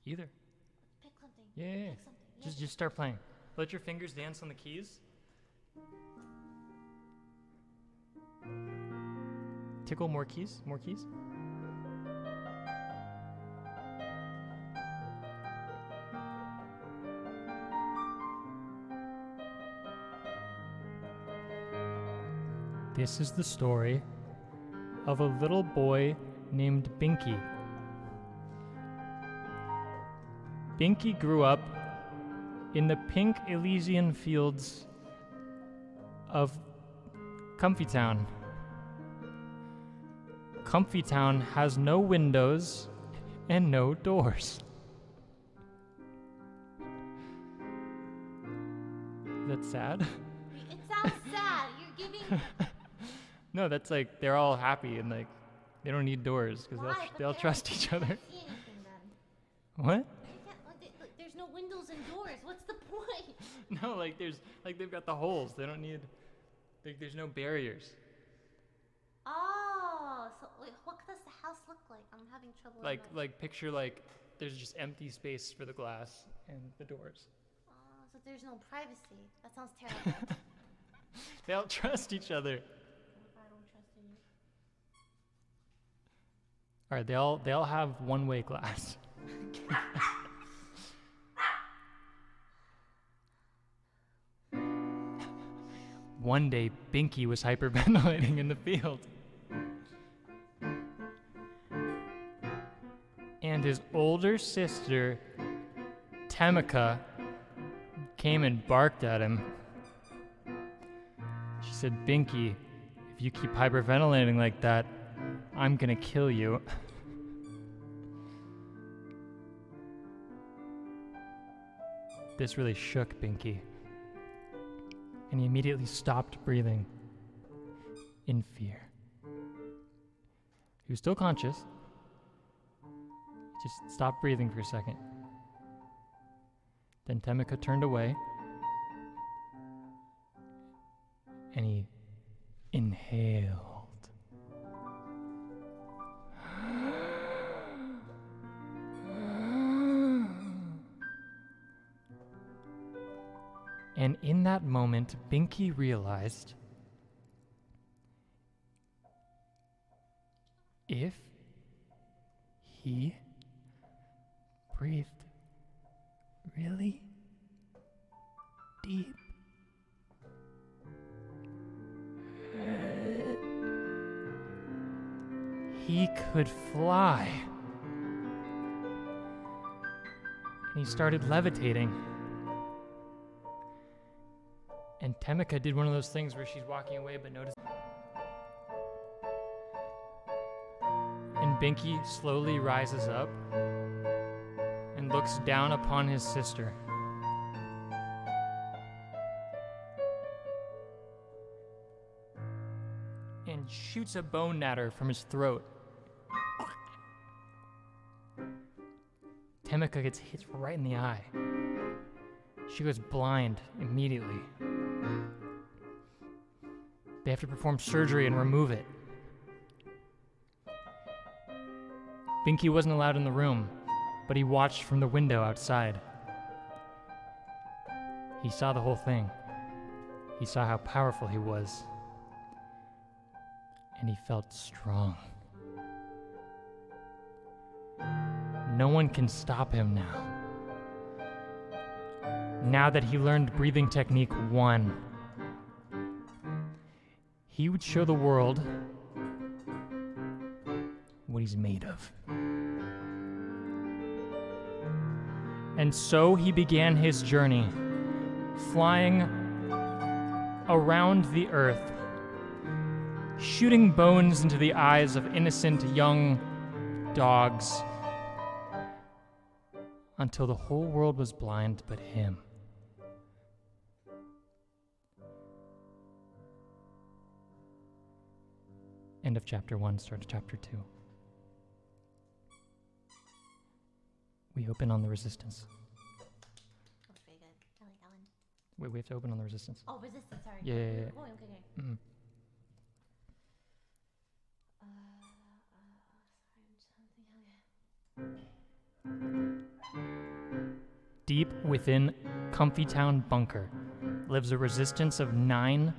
Either. Pick something. Yeah. Pick something. Just start playing. Let your fingers dance on the keys. Tickle more keys. More keys. This is the story of a little boy named Binky. Binky grew up in the pink Elysian fields of Comfy Town. Comfy Town has no windows and no doors. Is that sad? It sounds sad. You're giving. No, that's like they're all happy and like they don't need doors because they'll trust each other. Can't see anything then. What? There's no windows and doors. What's the point? No, like they've got the holes. They don't need. There's no barriers. Oh, so wait, what does the house look like? I'm having trouble. Like picture like there's just empty space for the glass and the doors. Oh, so there's no privacy. That sounds terrible. They all trust each other. I don't trust in you. All right, they all have one-way glass. One day, Binky was hyperventilating in the field. And his older sister, Temika, came and barked at him. She said, Binky, if you keep hyperventilating like that, I'm gonna kill you. This really shook Binky, and he immediately stopped breathing in fear. He was still conscious. He just stopped breathing for a second. Then Temika turned away, and he inhaled. And in that moment, Binky realized if he breathed really deep, he could fly. And he started levitating. And Temika did one of those things where she's walking away but notices. And Binky slowly rises up and looks down upon his sister. And shoots a bone natter from his throat. Temika gets hit right in the eye. She goes blind immediately. They have to perform surgery and remove it. Binky wasn't allowed in the room, but he watched from the window outside. He saw the whole thing. He saw how powerful he was. And he felt strong. No one can stop him now. Now that he learned breathing technique 1, he would show the world what he's made of. And so he began his journey, flying around the earth, shooting bones into the eyes of innocent young dogs, until the whole world was blind but him. End of chapter 1, start of chapter 2. We open on the resistance. That was pretty good. I like that one. Wait, we have to open on the resistance. Oh, resistance, sorry. Yeah. Oh, okay. Mm-hmm. Sorry, I'm just trying to think. Okay. deep within Comfytown bunker lives a resistance of 9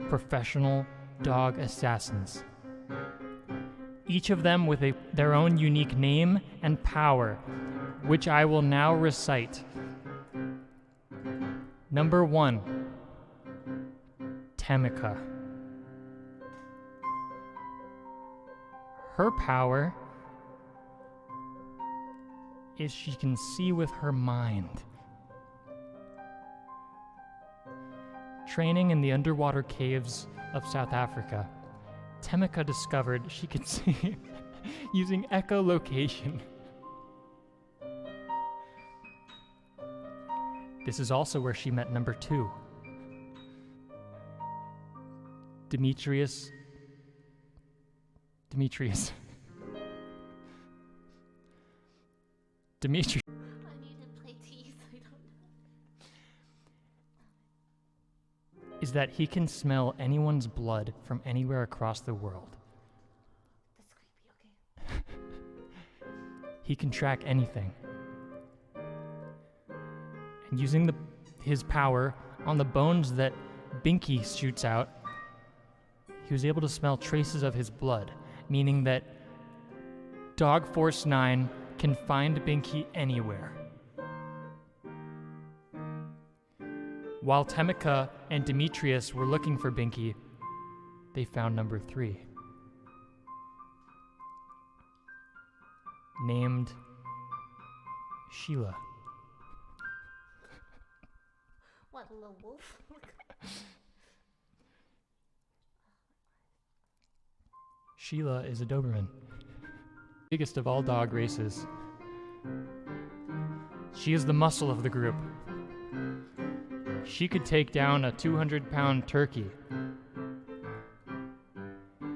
professional dog assassins. Each of them with their own unique name and power, which I will now recite. Number 1, Temika. Her power is she can see with her mind. Training in the underwater caves of South Africa, Temika discovered she could see using echolocation. This is also where she met number 2, Demetrius. I need to play teeth. I don't know. Is that he can smell anyone's blood from anywhere across the world. That's creepy, okay. He can track anything. And using his power on the bones that Binky shoots out, he was able to smell traces of his blood, meaning that Dog Force 9 can find Binky anywhere. While Temika and Demetrius were looking for Binky, they found number 3, named Sheila. What, a little wolf? Sheila is a Doberman, biggest of all dog races. She is the muscle of the group. She could take down a 200-pound turkey.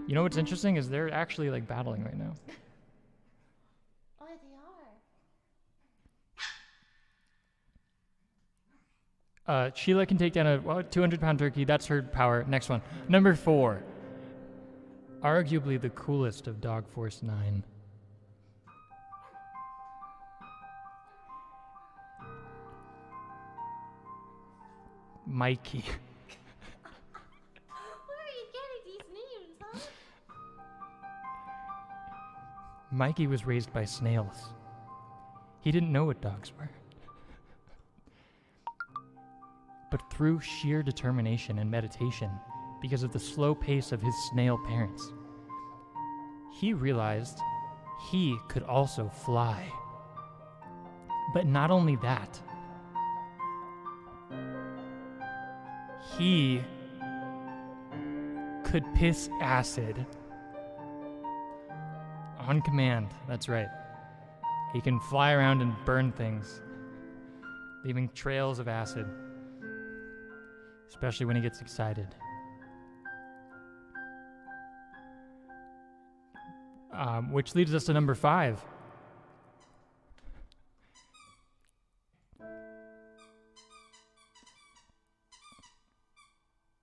You know what's interesting is they're actually like battling right now. Oh, they are. Sheila can take down a 200-pound turkey. That's her power. Next one. Number 4. Arguably the coolest of Dog Force 9. Mikey. Where are you getting these names, huh? Mikey was raised by snails. He didn't know what dogs were. But through sheer determination and meditation, because of the slow pace of his snail parents, he realized he could also fly. But not only that, he could piss acid on command. That's right. He can fly around and burn things, leaving trails of acid, especially when he gets excited. Which leads us to number 5.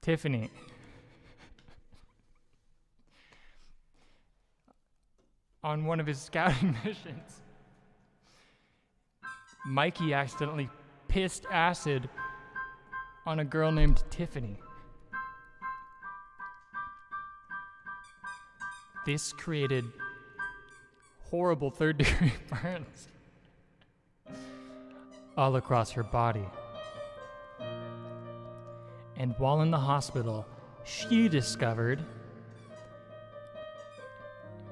Tiffany. On one of his scouting missions, Mikey accidentally pissed acid on a girl named Tiffany. This created horrible third-degree burns all across her body. And while in the hospital, she discovered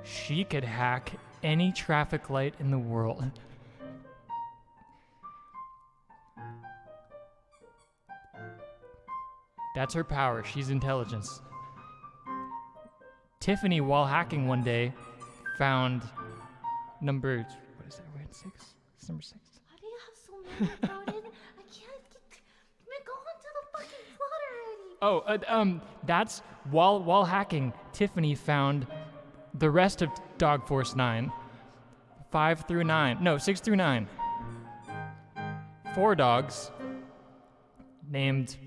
she could hack any traffic light in the world. That's her power. She's intelligence. Tiffany, while hacking one day, found number, what is that word? 6? It's number 6. How do you have so many, Brodin? I can't get. Go on to the fucking plot already. Oh, that's while hacking, Tiffany found the rest of Dog Force 9, 5 through 9. No, 6 through 9. 4 dogs named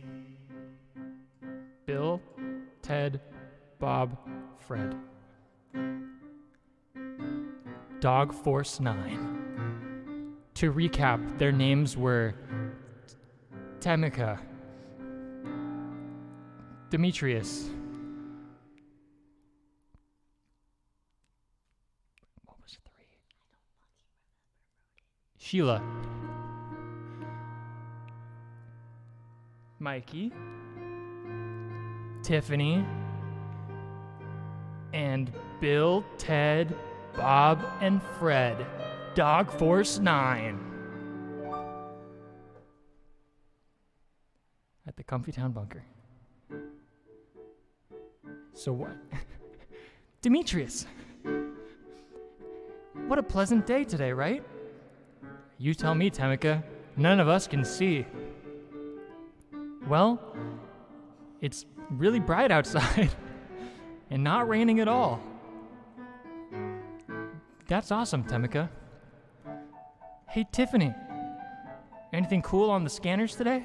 Bill, Ted, Bob, Fred. Dog Force 9. To recap, their names were Temika, Demetrius, what was 3? Sheila, Mikey, Tiffany, and Bill, Ted, Bob, and Fred. Dog Force 9. At the Comfy Town bunker. So what? Demetrius. What a pleasant day today, right? You tell me, Temika. None of us can see. Well, it's really bright outside and not raining at all. That's awesome, Temika. Hey, Tiffany. Anything cool on the scanners today?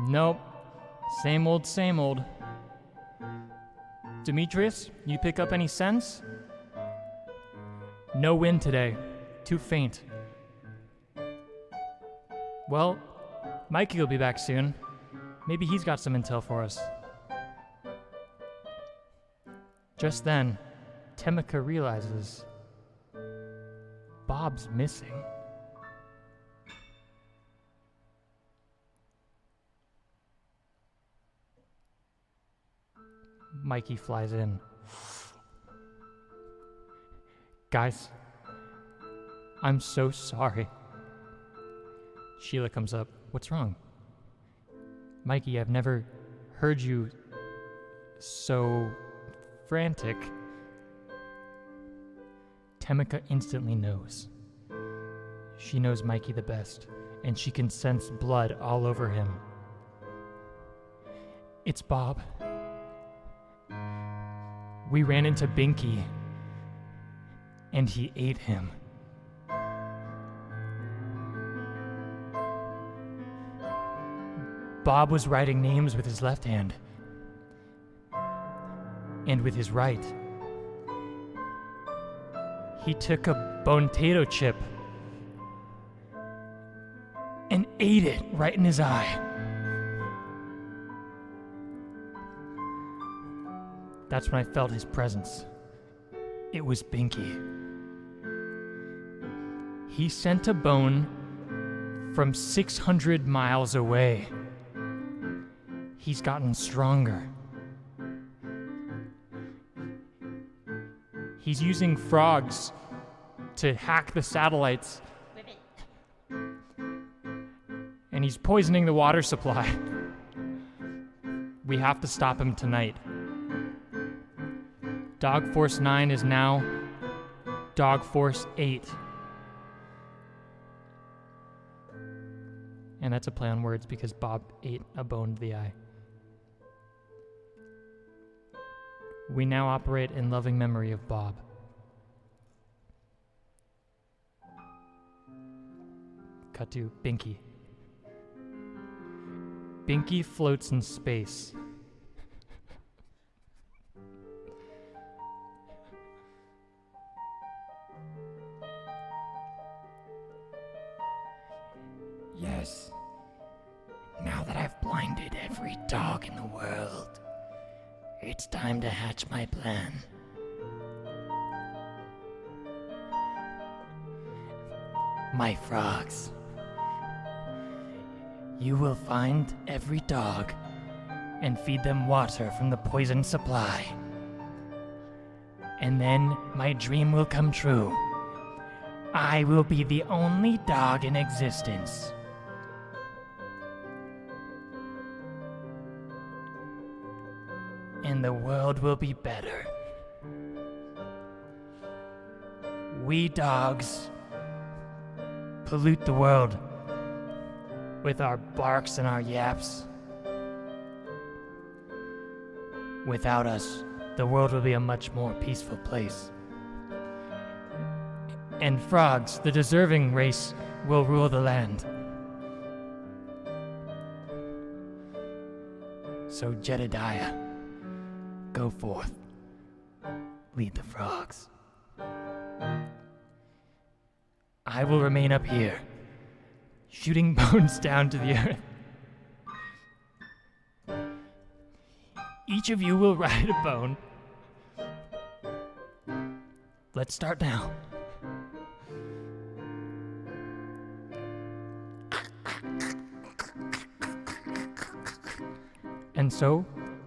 Nope. Same old, same old. Demetrius, you pick up any sense? No wind today. Too faint. Well, Mikey will be back soon. Maybe he's got some intel for us. Just then, Temika realizes Bob's missing. Mikey flies in. Guys, I'm so sorry. Sheila comes up. What's wrong? Mikey, I've never heard you so frantic. Temika instantly knows. She knows Mikey the best, and she can sense blood all over him. It's Bob. We ran into Binky, and he ate him. Bob was writing names with his left hand, and with his right, he took a potato chip and ate it right in his eye. That's when I felt his presence. It was Binky. He sent a bone from 600 miles away. He's gotten stronger. He's using frogs to hack the satellites. And he's poisoning the water supply. We have to stop him tonight. Dog Force 9 is now Dog Force 8. And that's a play on words because Bob ate a bone to the eye. We now operate in loving memory of Bob. Cut to Binky. Binky floats in space. Yes. Now that I've blinded every dog in the world, it's time to hatch my plan. My frogs. You will find every dog and feed them water from the poison supply. And then my dream will come true. I will be the only dog in existence. And the world will be better. We dogs pollute the world with our barks and our yaps. Without us, the world will be a much more peaceful place. And frogs, the deserving race, will rule the land. So Jedediah, go forth, lead the frogs. I will remain up here, shooting Bones down to the earth. Each of you will ride a bone. Let's start now. And so,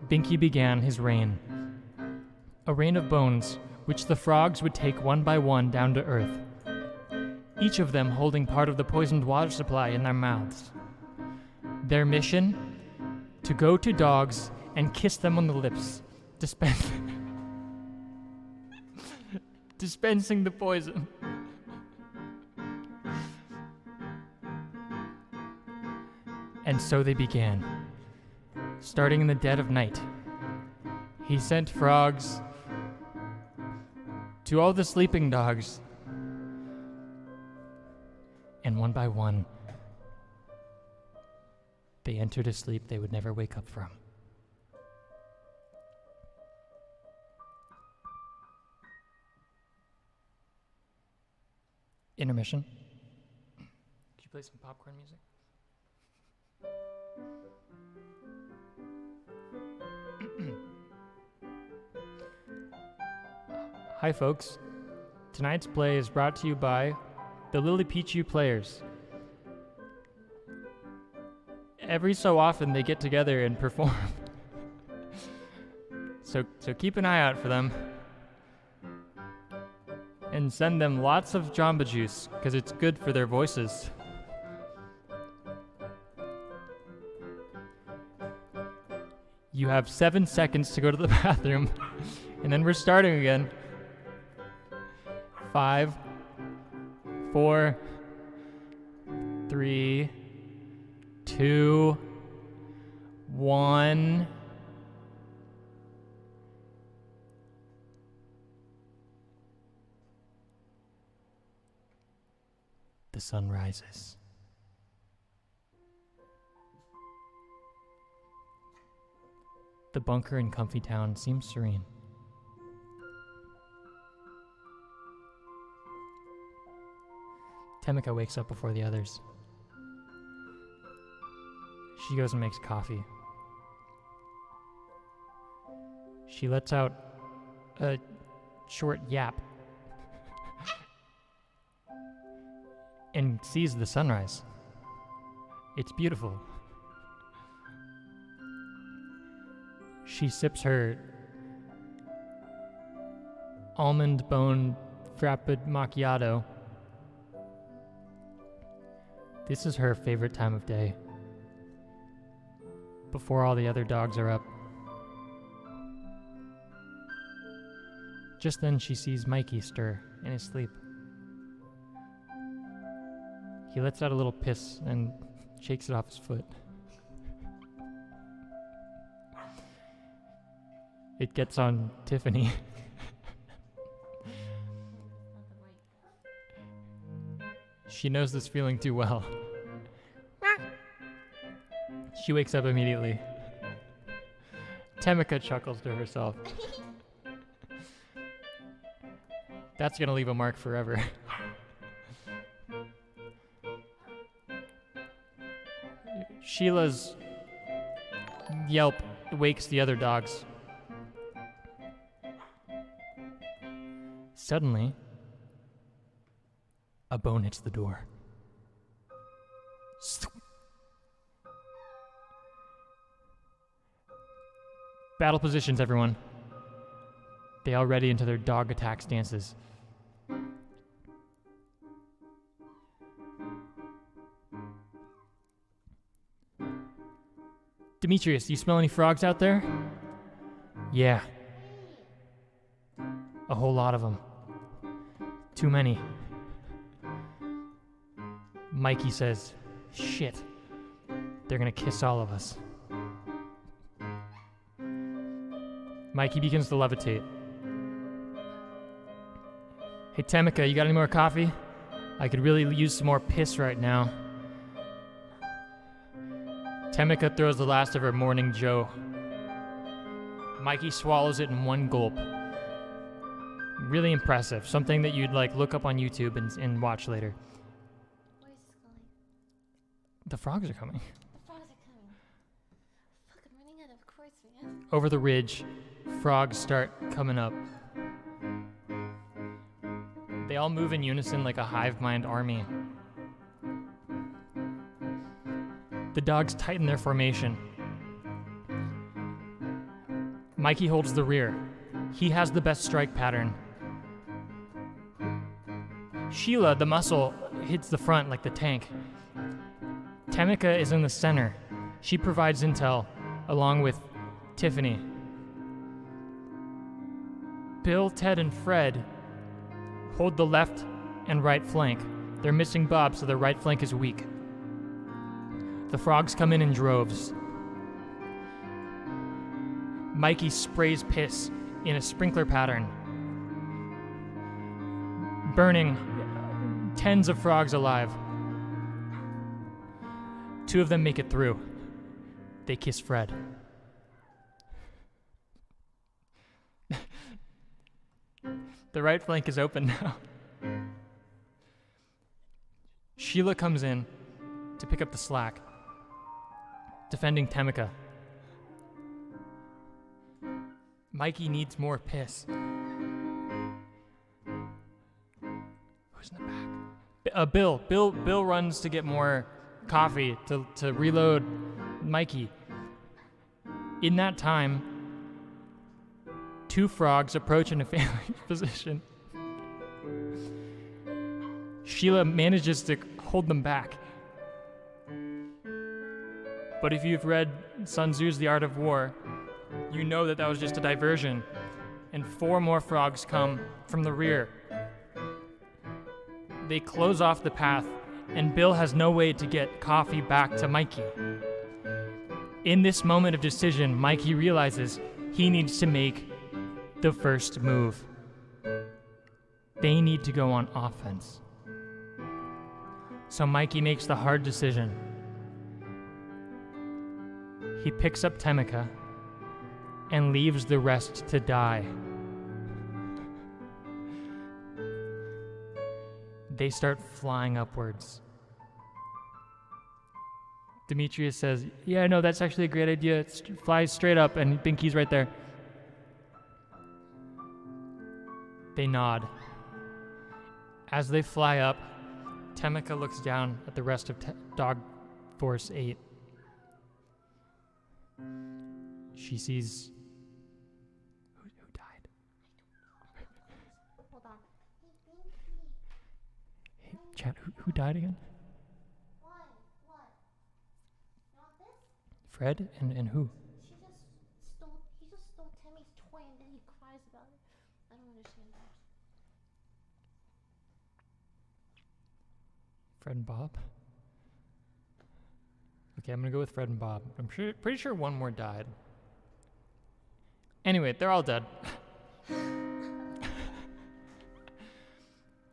Binky began his reign. A rain of bones, which the frogs would take one by one down to earth, each of them holding part of the poisoned water supply in their mouths. Their mission? To go to dogs and kiss them on the lips, dispensing the poison. And so they began. Starting in the dead of night, he sent frogs to all the sleeping dogs, and one by one, they entered a sleep they would never wake up from. Intermission. Could you play some popcorn music? Hi folks, tonight's play is brought to you by the Lilypichu players. Every so often they get together and perform. So keep an eye out for them. And send them lots of Jamba Juice, because it's good for their voices. You have 7 seconds to go to the bathroom, and then we're starting again. 5, 4, 3, 2, 1. The sun rises. The bunker in Comfy Town seems serene. Temika wakes up before the others. She goes and makes coffee. She lets out a short yap and sees the sunrise. It's beautiful. She sips her almond bone frapped macchiato. This is her favorite time of day, before all the other dogs are up. Just then she sees Mikey stir in his sleep. He lets out a little piss and shakes it off his foot. It gets on Tiffany. She knows this feeling too well. She wakes up immediately. Temika chuckles to herself. That's gonna leave a mark forever. Sheila's yelp wakes the other dogs. Suddenly, a bone hits the door. Battle positions, everyone. They all ready into their dog attack stances. Demetrius, you smell any frogs out there? Yeah. A whole lot of them. Too many. Mikey says, shit, they're gonna kiss all of us. Mikey begins to levitate. Hey, Temika, you got any more coffee? I could really use some more piss right now. Temika throws the last of her morning joe. Mikey swallows it in one gulp. Really impressive. Something that you'd look up on YouTube and watch later. The frogs are coming. The frogs are coming. Fuck, I'm running out of course, man. Over the ridge, frogs start coming up. They all move in unison like a hive mind army. The dogs tighten their formation. Mikey holds the rear. He has the best strike pattern. Sheila, the muscle, hits the front like the tank. Temika is in the center. She provides intel, along with Tiffany. Bill, Ted, and Fred hold the left and right flank. They're missing Bob, so their right flank is weak. The frogs come in droves. Mikey sprays piss in a sprinkler pattern, burning tens of frogs alive. 2 of them make it through. They kiss Fred. The right flank is open now. Sheila comes in to pick up the slack, defending Temika. Mikey needs more piss. Who's in the back? Bill runs to get more coffee to reload Mikey. In that time, 2 frogs approach in a failing position. Sheila manages to hold them back. But if you've read Sun Tzu's The Art of War, you know that was just a diversion, and 4 more frogs come from the rear. They close off the path, and Bill has no way to get coffee back to Mikey. In this moment of decision, Mikey realizes he needs to make the first move. They need to go on offense. So Mikey makes the hard decision. He picks up Temika and leaves the rest to die. They start flying upwards. Demetrius says, "Yeah, no, that's actually a great idea. It flies straight up," and Binky's right there. They nod. As they fly up, Temika looks down at the rest of Dog Force 8. She sees... Who died? Hold on. Hey, chat, who died again? What? Not this? Fred? And who? He just stole Tammy's toy and then he cries about it. I don't understand that. Fred and Bob? Okay, I'm gonna go with Fred and Bob. I'm pretty sure 1 more died. Anyway, they're all dead.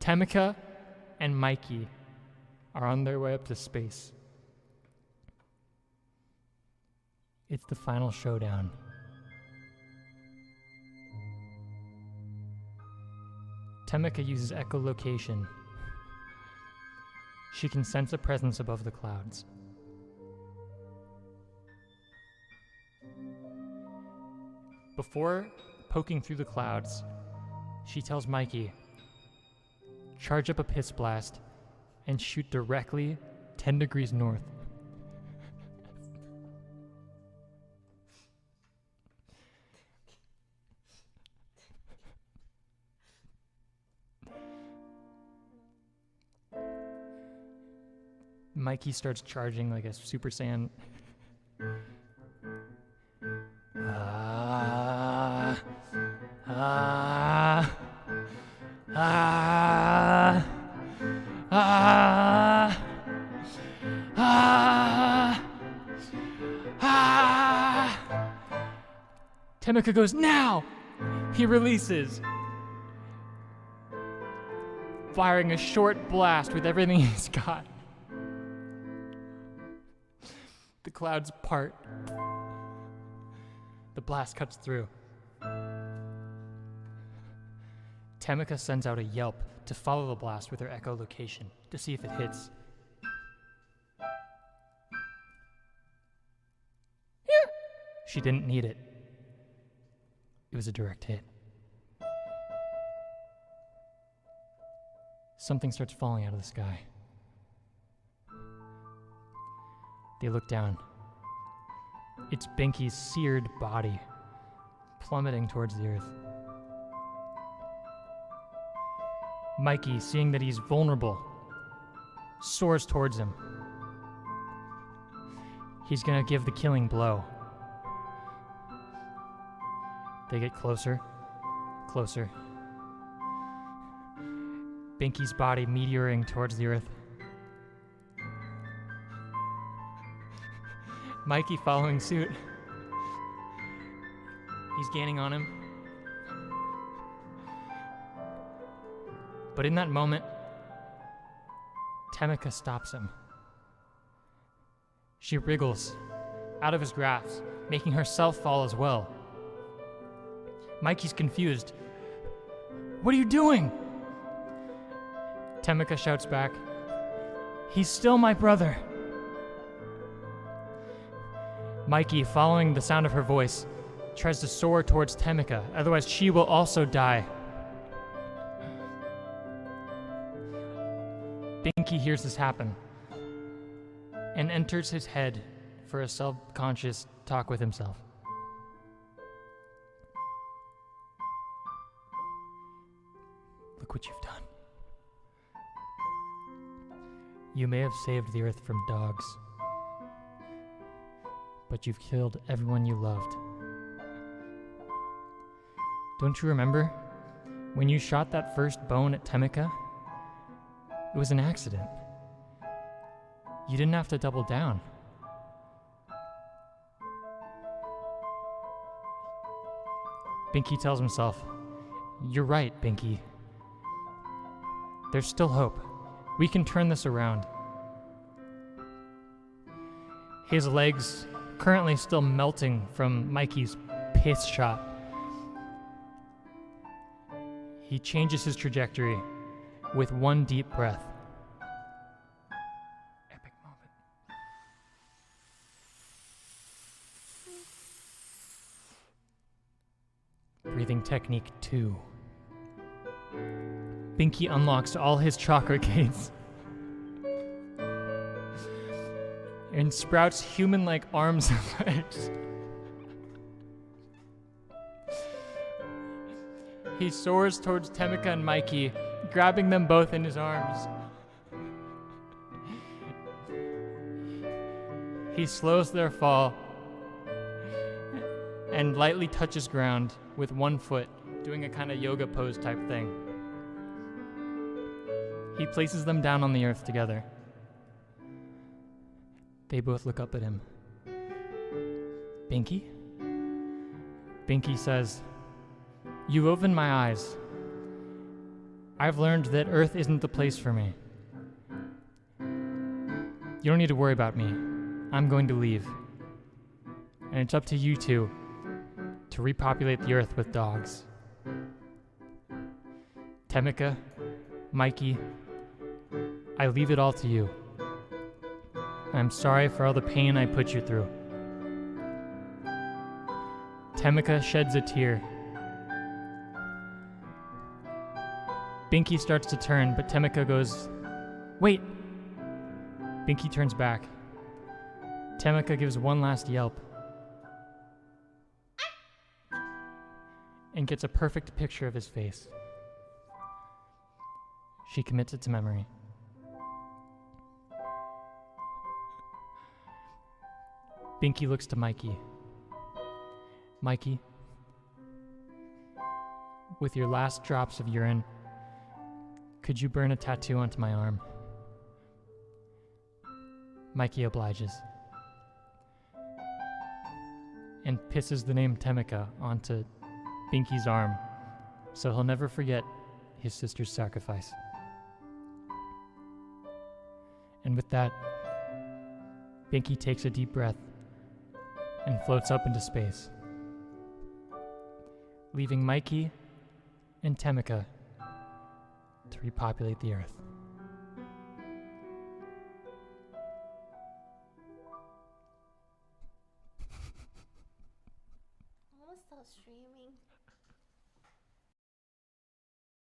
Temika and Mikey are on their way up to space. It's the final showdown. Temika uses echolocation. She can sense a presence above the clouds. Before poking through the clouds, she tells Mikey, charge up a piss blast and shoot directly 10 degrees north. Mikey starts charging like a Super Saiyan. Temika goes, now! He releases, firing a short blast with everything he's got. The clouds part. The blast cuts through. Temika sends out a yelp to follow the blast with her echolocation to see if it hits. She didn't need it. It was a direct hit. Something starts falling out of the sky. They look down. It's Binky's seared body, plummeting towards the earth. Mikey, seeing that he's vulnerable, soars towards him. He's gonna give the killing blow. They get closer, closer. Binky's body meteoring towards the earth. Mikey following suit. He's gaining on him. But in that moment, Temika stops him. She wriggles out of his grasp, making herself fall as well. Mikey's confused. What are you doing? Temika shouts back, he's still my brother. Mikey, following the sound of her voice, tries to soar towards Temika, otherwise she will also die. Binky hears this happen and enters his head for a self-conscious talk with himself. Look what you've done. You may have saved the earth from dogs, but you've killed everyone you loved. Don't you remember when you shot that first bone at Temika? It was an accident. You didn't have to double down. Binky tells himself, you're right, Binky. There's still hope. We can turn this around. His legs currently still melting from Mikey's piss shot. He changes his trajectory with one deep breath. Epic moment. Breathing technique 2. Binky unlocks all his chakra gates and sprouts human-like arms and legs. He soars towards Temika and Mikey, grabbing them both in his arms. He slows their fall and lightly touches ground with one foot, doing a kind of yoga pose type thing. He places them down on the earth together. They both look up at him. Binky? Binky says, you've opened my eyes. I've learned that Earth isn't the place for me. You don't need to worry about me. I'm going to leave. And it's up to you two to repopulate the Earth with dogs. Temika, Mikey, I leave it all to you. I'm sorry for all the pain I put you through. Temika sheds a tear. Binky starts to turn, but Temika goes, wait! Binky turns back. Temika gives one last yelp and gets a perfect picture of his face. She commits it to memory. Binky looks to Mikey. Mikey, with your last drops of urine, could you burn a tattoo onto my arm? Mikey obliges and pisses the name Temika onto Binky's arm so he'll never forget his sister's sacrifice. And with that, Binky takes a deep breath and floats up into space, leaving Mikey and Temika to repopulate the Earth. streaming.